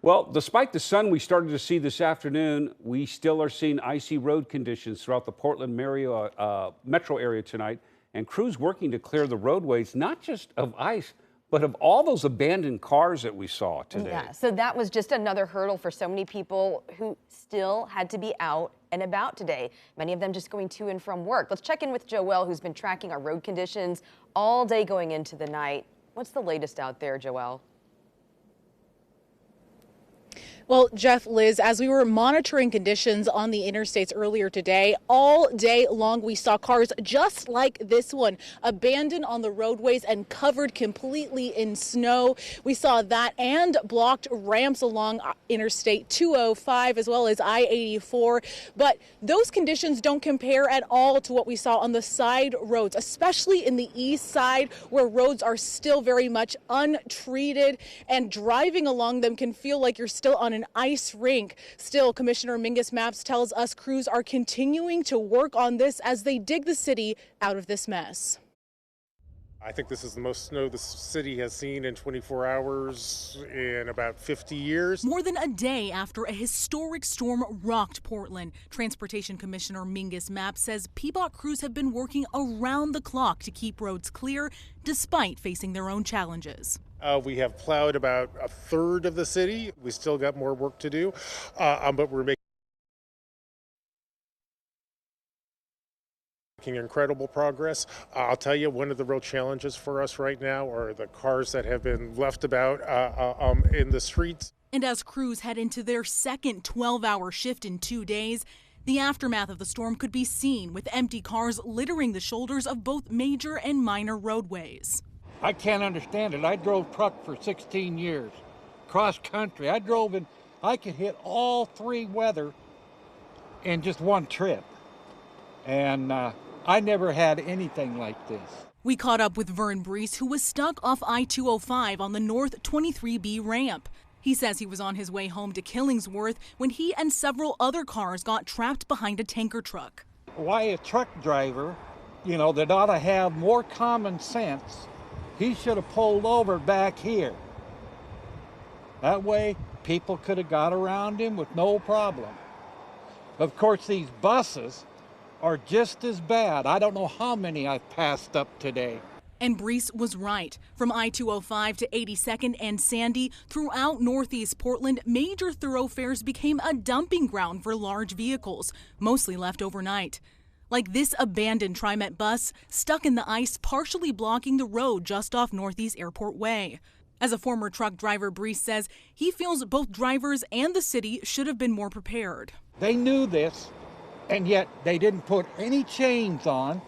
Well, despite the sun we started to see this afternoon, we still are seeing icy road conditions throughout the Portland metro area tonight, and crews working to clear the roadways, not just of ice, but of all those abandoned cars that we saw today. Yeah, so that was just another hurdle for so many people who still had to be out and about today, many of them just going to and from work. Let's check in with Joelle, who's been tracking our road conditions all day going into the night. What's the latest out there, Joelle? Well, Jeff, Liz, as we were monitoring conditions on the interstates earlier today, all day long we saw cars just like this one abandoned on the roadways and covered completely in snow. We saw that and blocked ramps along Interstate 205 as well as I-84. But those conditions don't compare at all to what we saw on the side roads, especially in the east side where roads are still very much untreated, and driving along them can feel like you're still on an ice rink. Still, Commissioner Mingus Mapps tells us crews are continuing to work on this as they dig the city out of this mess. I think this is the most snow the city has seen in 24 hours in about 50 years. More than a day after a historic storm rocked Portland, Transportation Commissioner Mingus Mapps says PBOT crews have been working around the clock to keep roads clear despite facing their own challenges. We have plowed about a third of the city. We still got more work to do, but we're making incredible progress. I'll tell you, one of the real challenges for us right now are the cars that have been left about in the streets. And as crews head into their second 12-hour shift in 2 days, the aftermath of the storm could be seen with empty cars littering the shoulders of both major and minor roadways. I can't understand it. I drove truck for 16 years, cross country. I could hit all three weather in just one trip. And I never had anything like this. We caught up with Vern Brees, who was stuck off I-205 on the North 23B ramp. He says he was on his way home to Killingsworth when he and several other cars got trapped behind a tanker truck. Why a truck driver, that ought to have more common sense, he should have pulled over back here. That way, people could have got around him with no problem. Of course, these buses are just as bad. I don't know how many I've passed up today. And Brees was right. From I-205 to 82nd and Sandy, throughout Northeast Portland, major thoroughfares became a dumping ground for large vehicles, mostly left overnight. Like this abandoned TriMet bus stuck in the ice, partially blocking the road just off Northeast Airport Way. As a former truck driver, Brees says he feels both drivers and the city should have been more prepared. They knew this, and yet they didn't put any chains on,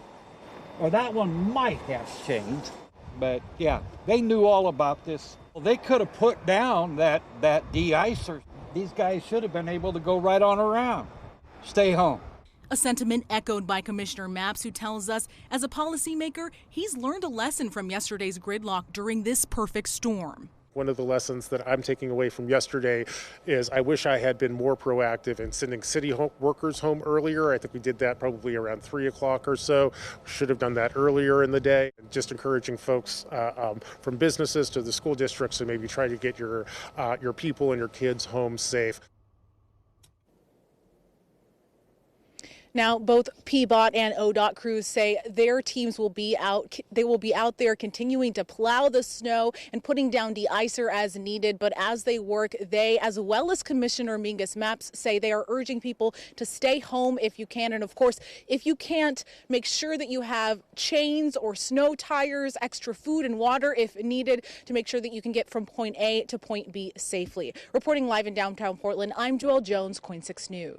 or that one might have chains. But yeah, they knew all about this. Well, they could have put down that de-icer. These guys should have been able to go right on around. Stay home. A sentiment echoed by Commissioner Mapps, who tells us, as a policymaker, he's learned a lesson from yesterday's gridlock during this perfect storm. One of the lessons that I'm taking away from yesterday is I wish I had been more proactive in sending city workers home earlier. I think we did that probably around 3 o'clock or so. We should have done that earlier in the day. Just encouraging folks from businesses to the school districts to maybe try to get your people and your kids home safe. Now, both PBOT and ODOT crews say their teams will be out. They will be out there continuing to plow the snow and putting down de-icer as needed. But as they work, they, as well as Commissioner Mingus Mapps, say they are urging people to stay home if you can. And of course, if you can't, make sure that you have chains or snow tires, extra food and water if needed, to make sure that you can get from point A to point B safely. Reporting live in downtown Portland, I'm Joelle Jones, KOIN 6 News.